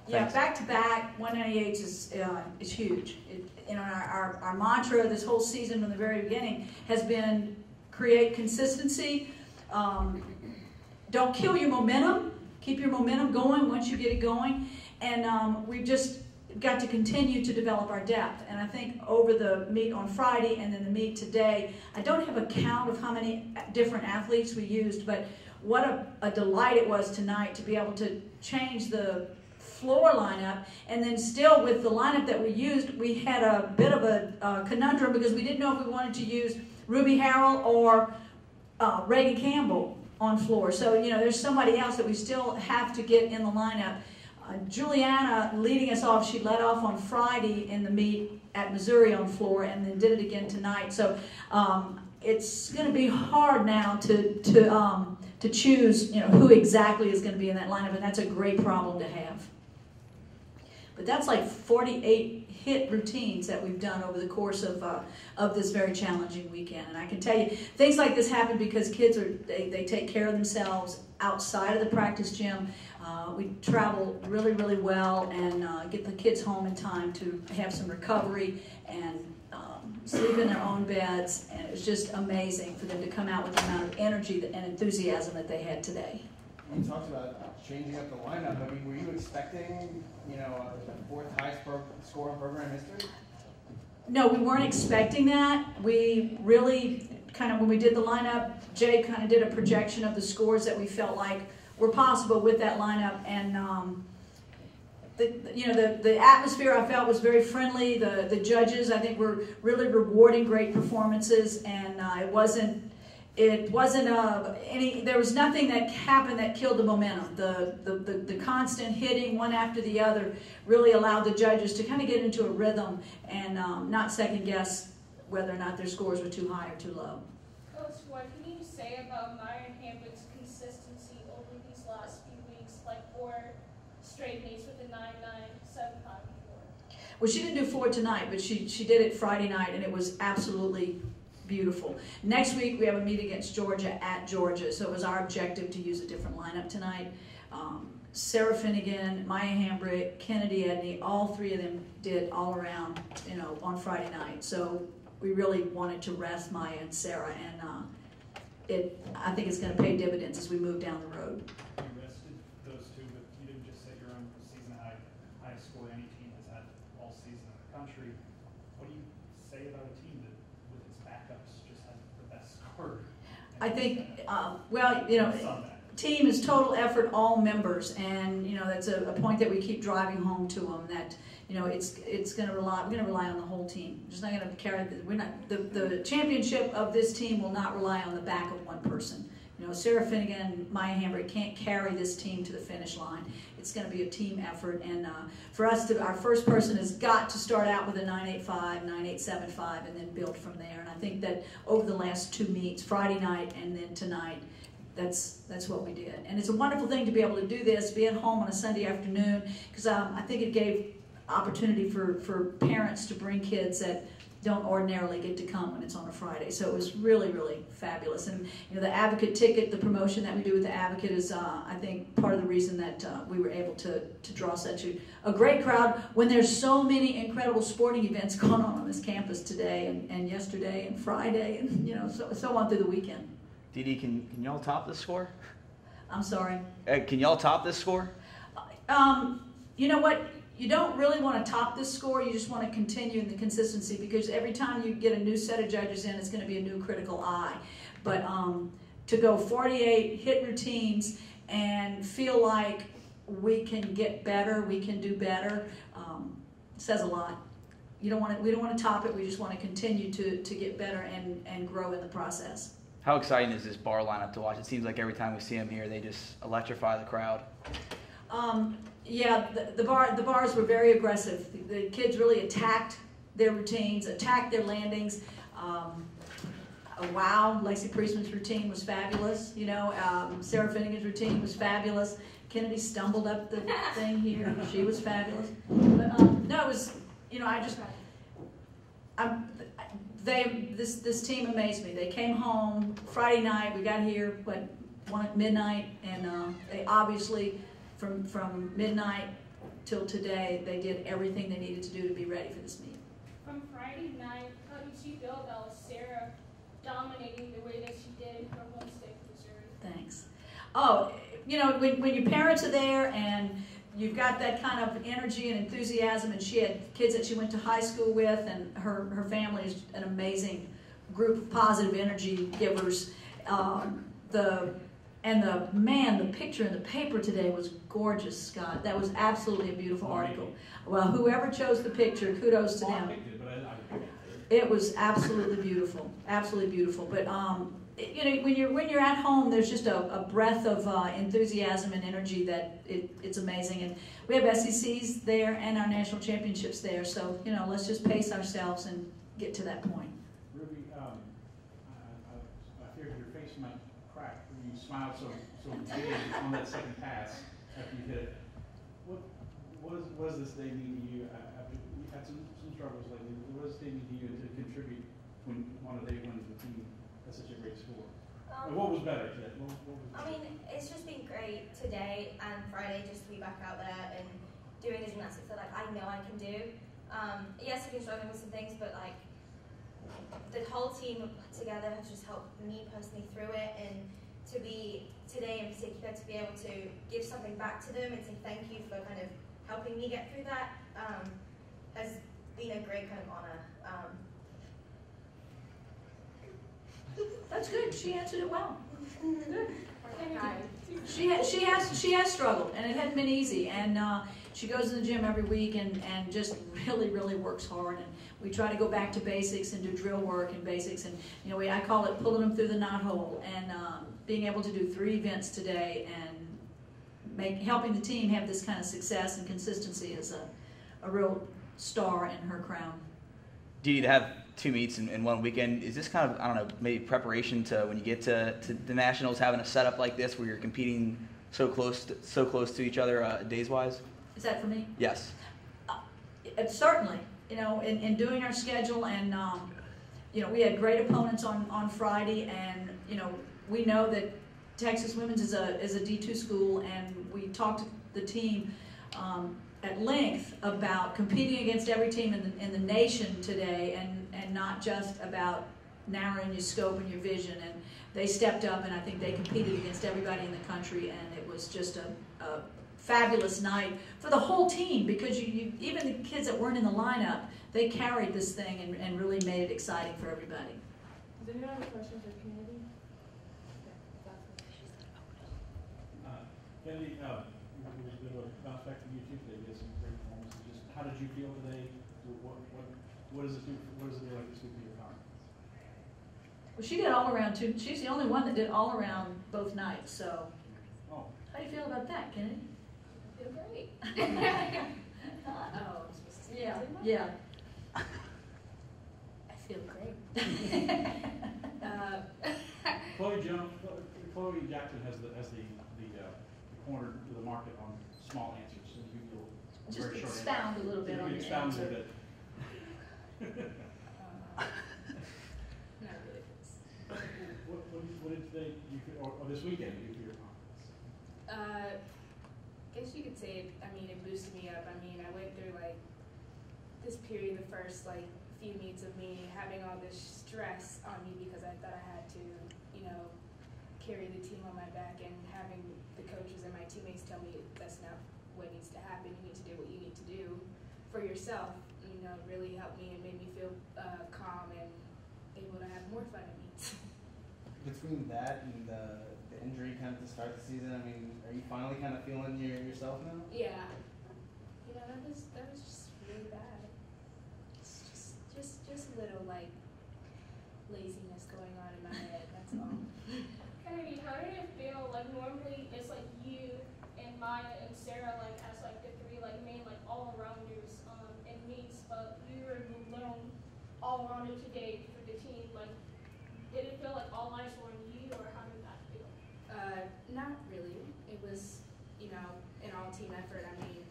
Yeah, back-to-back 198s is huge. Our mantra this whole season from the very beginning has been create consistency. Don't kill your momentum. Keep your momentum going once you get it going. And we've just got to continue to develop our depth. And I think over the meet on Friday and then the meet today, I don't have a count of how many different athletes we used, but what a delight it was tonight to be able to change the floor lineup, and then still with the lineup that we used, we had a bit of a conundrum because we didn't know if we wanted to use Ruby Harrell or Reagan Campbell on floor. So, you know, there's somebody else that we still have to get in the lineup. Juliana leading us off, she led off on Friday in the meet at Missouri on floor and then did it again tonight. So it's going to be hard now to choose, you know, who exactly is going to be in that lineup, and that's a great problem to have. But that's like 48 hit routines that we've done over the course of this very challenging weekend. And I can tell you, things like this happen because kids they take care of themselves outside of the practice gym. We travel really, really well and get the kids home in time to have some recovery and sleep in their own beds. And it was just amazing for them to come out with the amount of energy and enthusiasm that they had today. You talked about changing up the lineup. I mean, were you expecting, you know, a fourth highest score in program history? No, we weren't expecting that. We really kind of, when we did the lineup, Jay kind of did a projection of the scores that we felt like were possible with that lineup, and the atmosphere I felt was very friendly. The judges, I think, were really rewarding great performances, and there was nothing that happened that killed the momentum. The constant hitting one after the other really allowed the judges to kind of get into a rhythm and not second guess whether or not their scores were too high or too low. Coach, what can you say about Myron Hambrick's consistency over these last few weeks, like 4 straight meets with a 9-9, 7-5, 4? Well, she didn't do 4 tonight, but she did it Friday night, and it was absolutely beautiful. Next week, we have a meet against Georgia at Georgia, so it was our objective to use a different lineup tonight. Sarah Finnegan, Maya Hambrick, Kennedy Edney, all 3 of them did all around, you know, on Friday night. So we really wanted to rest Maya and Sarah, and I think it's going to pay dividends as we move down the road. You rested those 2, but you didn't just set your own season highest score any team has had all season in the country. What do you say about a team that, with its backups, just has the best score? I think, well, you know, team is total effort, all members, and you know that's a point that we keep driving home to them. That you know it's going to rely. We're going to rely on the whole team. We're just not going to carry. The championship of this team will not rely on the back of one person. You know, Sarah Finnegan and Maya Hambrick can't carry this team to the finish line. It's going to be a team effort, and for us, our first person has got to start out with a 9.85, 9.875, and then build from there. And I think that over the last 2 meets, Friday night and then tonight, that's what we did. And it's a wonderful thing to be able to do this, be at home on a Sunday afternoon, because I think it gave opportunity for parents to bring kids that don't ordinarily get to come when it's on a Friday. So it was really, really fabulous. And you know, the Advocate ticket, the promotion that we do with the Advocate is, I think, part of the reason that we were able to draw such a great crowd when there's so many incredible sporting events going on this campus today and yesterday and Friday and you know so on through the weekend. D.D., can y'all top this score? I'm sorry? Can y'all top this score? You know what? You don't really want to top this score. You just want to continue in the consistency because every time you get a new set of judges in, it's going to be a new critical eye. But to go 48 hit routines and feel like we can get better, we can do better, says a lot. We don't want to top it. We just want to continue to get better and grow in the process. How exciting is this bar lineup to watch? It seems like every time we see them here, they just electrify the crowd. Yeah, the bars were very aggressive. The kids really attacked their routines, attacked their landings. Wow, Lacey Priestman's routine was fabulous. You know, Sarah Finnegan's routine was fabulous. Kennedy stumbled up the thing here. She was fabulous. But no, it was, you know, this team amazed me. They came home Friday night. We got here, at midnight, and they obviously from midnight till today, they did everything they needed to do to be ready for this meet. From Friday night, how did you feel about Sarah dominating the way that she did in her home state of Missouri? Thanks. Oh, you know, when your parents are there and you've got that kind of energy and enthusiasm, and she had kids that she went to high school with, and her family is an amazing group of positive energy givers. The picture in the paper today was gorgeous, Scott. That was absolutely a beautiful article. Well, whoever chose the picture, kudos to them. It was absolutely beautiful, absolutely beautiful. But you know, when you're at home, there's just a breath of enthusiasm and energy that it's amazing. And we have SECs there and our national championships there. So you know, let's just pace ourselves and get to that point. Ruby, I feared your face might crack when you smiled so big on that second pass after you hit it. What does this day mean to you? After you've had some struggles lately, what does this day mean to you to contribute on a day when the team has such a great score? And what was better today? I mean, it's just been great today and Friday just to be back out there and doing the gymnastics that like I know I can do. Yes, I've been struggling with some things, but like the whole team together has just helped me personally through it, and to be today in particular to be able to give something back to them and say thank you for kind of helping me get through that has been a great kind of honor. That's good. She answered it well. Good. She has struggled, and it hadn't been easy. And she goes to the gym every week and just really works hard. And we try to go back to basics and do drill work and basics. And you know, I call it pulling them through the knothole. And being able to do 3 events today and helping the team have this kind of success and consistency is a real star in her crown. D-D, to have 2 meets in one weekend, is this kind of, I don't know, maybe preparation to when you get to the nationals, having a setup like this where you're competing so close to each other days wise? Is that for me? Yes. Certainly. You know, in doing our schedule, and you know, we had great opponents on Friday, and you know, we know that Texas Women's is a D2 school, and we talked to the team at length about competing against every team in the nation today, and not just about narrowing your scope and your vision. And they stepped up, and I think they competed against everybody in the country, and it was just a fabulous night for the whole team, because you even the kids that weren't in the lineup, they carried this thing and really made it exciting for everybody. Does anyone have a question for Kennedy? Kennedy, it was a bit of a bounce back for you too today. You had some great performances. Just how did you feel today? What does it do? What does it do like this do for your confidence? Well, she did all around too. She's the only one that did all around both nights. So, Oh. How do you feel about that, Kennedy? I feel great. Oh, I'm supposed to say Yeah, something? yeah. I feel great. Chloe Jackson has the corner to the market on small answers. So you feel Just very short expound a little bit answer. on You the expound a answer. little bit. Not really. What did today or this weekend do for your confidence? Guess you could say it, I mean, it boosted me up. I mean, I went through like this period, the first like few meets of me having all this stress on me because I thought I had to, you know, carry the team on my back, and having the coaches and my teammates tell me that's not what needs to happen. You need to do what you need to do for yourself. You know, it really helped me and made me feel calm and able to have more fun at meets. Between that and the injury kind of to start the season, I mean, are you finally kind of feeling yourself now? Yeah. You know, that was just really bad. It's just a little like laziness going on in my head, that's all. Kennedy, how did it feel? Like normally it's like you and Maya and Sarah like as like the 3 like main like all arounders in meets, but you were the lone all rounder today for the team. Like, did it feel like all eyes were on you, or how did that feel? Not really. It was, you know, an all team effort. I mean,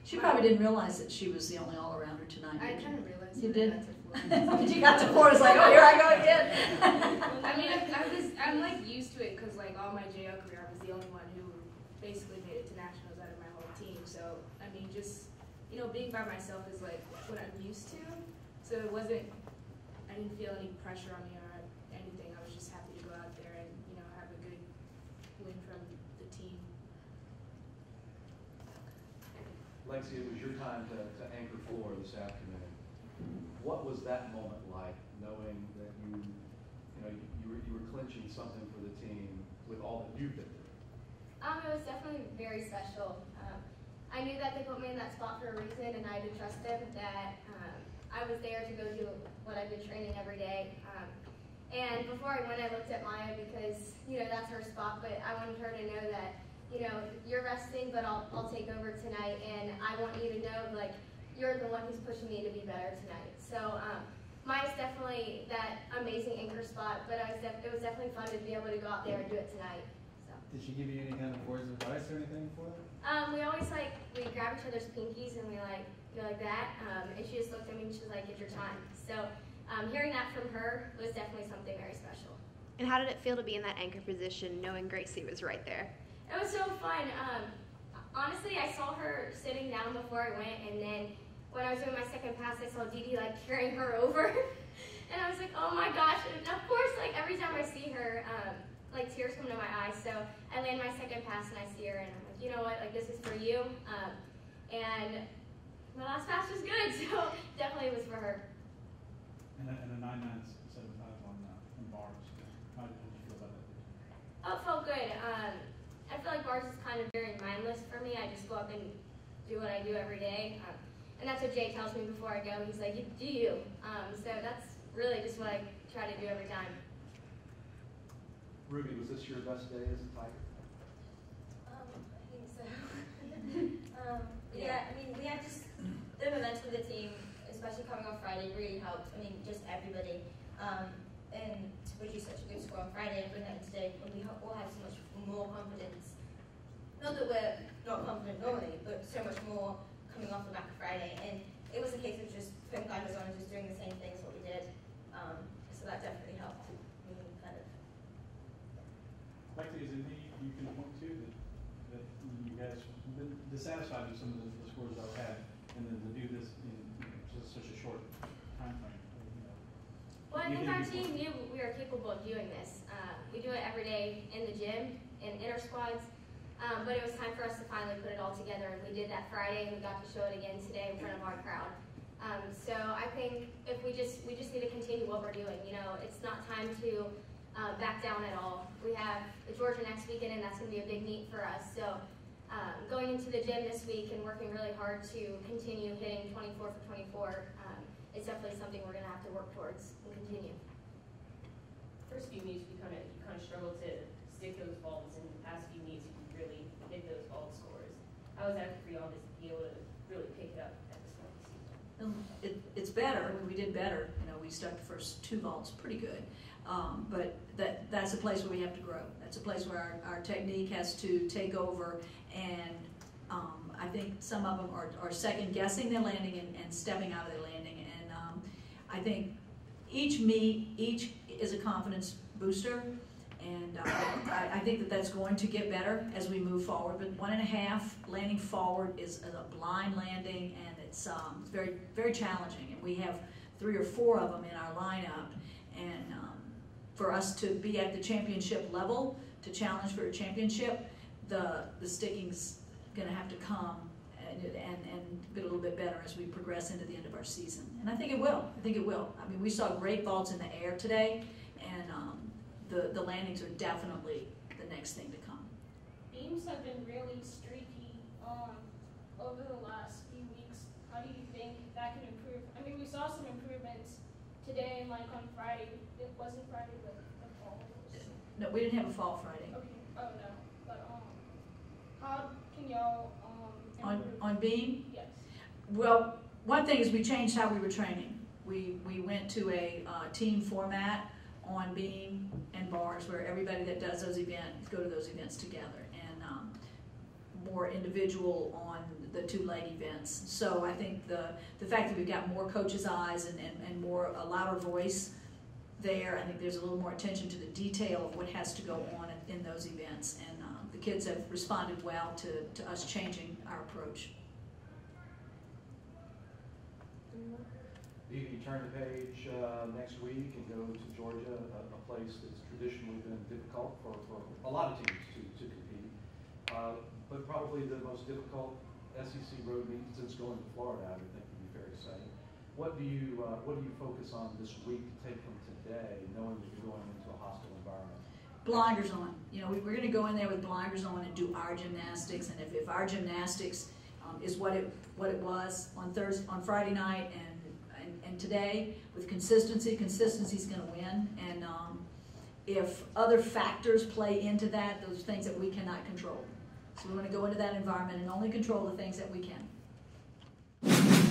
She probably didn't realize that she was the only all-arounder tonight. I did kind of realized You when did? I got to 4. When you got to 4, it's like, oh, here I go again. I mean, I'm like used to it because like all my JL career, I was the only one who basically made it to nationals out of my whole team. So, I mean, just, you know, being by myself is like what I'm used to. So it wasn't, I didn't feel any pressure on me or anything. I was just happy to go out there and, you know, have a good win from the team. Lexi, it was your time to anchor floor this afternoon. What was that moment like, knowing that you were clinching something for the team with all that you've been through? It was definitely very special. I knew that they put me in that spot for a reason, and I had to trust them that I was there to go do what I've been training every day. And before I went, I looked at Maya because, you know, that's her spot, but I wanted her to know that, you know, you're resting, but I'll take over tonight, and I want you to know, like, you're the one who's pushing me to be better tonight. So Maya's definitely that amazing anchor spot, but it was definitely fun to be able to go out there and do it tonight. So. Did she give you any kind of words of advice or anything for that? We always we grab each other's pinkies and we go like that, and she just looked at me and she was like, "It's your time." So hearing that from her was definitely something very special. And how did it feel to be in that anchor position, knowing Gracie was right there? It was so fun. Honestly, I saw her sitting down before I went, and then when I was doing my second pass, I saw D-D carrying her over, and I was like, "Oh my gosh!" And of course, every time I see her, tears come to my eyes. So I land my second pass and I see her, and I'm like, "You know what? This is for you." And my last pass was good, so definitely it was for her. And a 9.975 on bars. How did you feel about that? Oh, it felt good. I feel like bars is kind of very mindless for me. I just go up and do what I do every day. And that's what Jay tells me before I go. He's like, "You do you." So that's really just what I try to do every time. Ruby, was this your best day as a Tiger? I think so. Yeah, I mean, we had just the momentum of the team, especially coming off Friday, really helped. I mean, just everybody. And to produce such a good score on Friday and bring that in today, when we all have so much more confidence. Not that we're not confident normally, but so much more coming off the back of Friday. And it was a case of just putting blinders on and just doing the same things what we did. So that definitely helped me kind of. Lexi, is there anything you can point to that you guys have been dissatisfied with some of the scores that I've had, and then to do this in just such a short time frame? Well, I think our team knew we were capable of doing this. We do it every day in the gym, in inter squads, but it was time for us to finally put it all together, and we did that Friday, and we got to show it again today in front of our crowd. So I think if we just need to continue what we're doing. You know, it's not time to back down at all. We have Georgia next weekend, and that's going to be a big meet for us. So going into the gym this week and working really hard to continue hitting 24 for 24, it's definitely something we're going to have to work towards and continue. First few meets, you kind of struggled to stick those vaults, and the past few meets, you really hit those vault scores. How was that for y'all to be able to really pick it up at this point of the season? It's better. We did better. You know, we stuck the first two vaults pretty good. But that's a place where we have to grow. That's a place where our technique has to take over, and I think some of them are second guessing their landing and stepping out of their landing. And I think each meet, is a confidence booster, and I think that's going to get better as we move forward. But 1.5 landing forward is a blind landing, and it's very, very challenging. And we have 3 or 4 of them in our lineup, and for us to be at the championship level, to challenge for a championship, the sticking's going to have to come and get a little bit better as we progress into the end of our season. And I think it will. I mean, we saw great vaults in the air today, and the landings are definitely the next thing to come. Beams have been really streaky over the last few weeks. How do you think that can improve? I mean, we saw some improvements today and on Friday. It wasn't Friday, but the fall. No, we didn't have a fall Friday. Okay. Oh no. But how can y'all On beam? Yes. Well, one thing is we changed how we were training. We went to a team format on beam and bars where everybody that does those events go to those events together, and more individual on the 2 leg events. So I think the fact that we've got more coaches' eyes and a louder voice there, I think there's a little more attention to the detail of what has to go on in those events, and the kids have responded well to us changing our approach. D-D, turn the page next week and go to Georgia, a place that's traditionally been difficult for a lot of teams to compete, but probably the most difficult SEC road meet since going to Florida, I would think would be fair to say. What do you focus on this week to take from today, knowing that you're going into a hostile environment? Blinders on. You know, we're going to go in there with blinders on and do our gymnastics, and if our gymnastics is what it was on Friday night and today, with consistency's going to win. And if other factors play into that, those things that we cannot control. So we want to go into that environment and only control the things that we can.